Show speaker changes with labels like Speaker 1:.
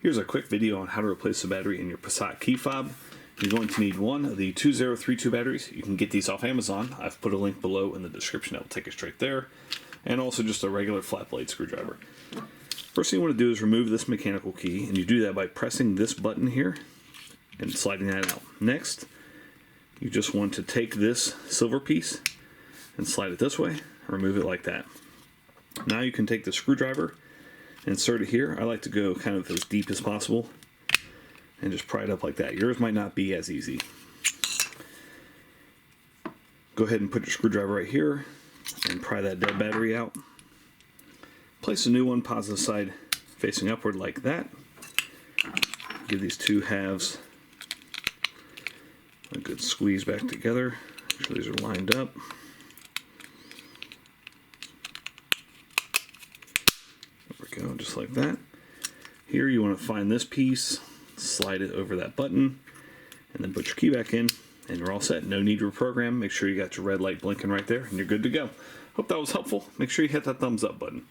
Speaker 1: Here's a quick video on how to replace the battery in your Passat key fob. You're going to need one of the 2032 batteries. You can get these off Amazon. I've put a link below in the description that will take you straight there. And also just a regular flat blade screwdriver. First thing you want to do is remove this mechanical key, and you do that by pressing this button here and sliding that out. Next, you just want to take this silver piece and slide it this way, and remove it like that. Now you can take the screwdriver, insert it here. I like to go kind of as deep as possible and just pry it up like that. Yours might not be as easy. Go ahead and put your screwdriver right here and pry that dead battery out. Place a new one positive side facing upward like that. Give these two halves a good squeeze back together. Make sure these are lined up. There we go, just like that. Here you want to find this piece, slide it over that button, and then put your key back in, and you're all set. No need to reprogram. Make sure you got your red light blinking right there, and you're good to go. Hope that was helpful. Make sure you hit that thumbs up button.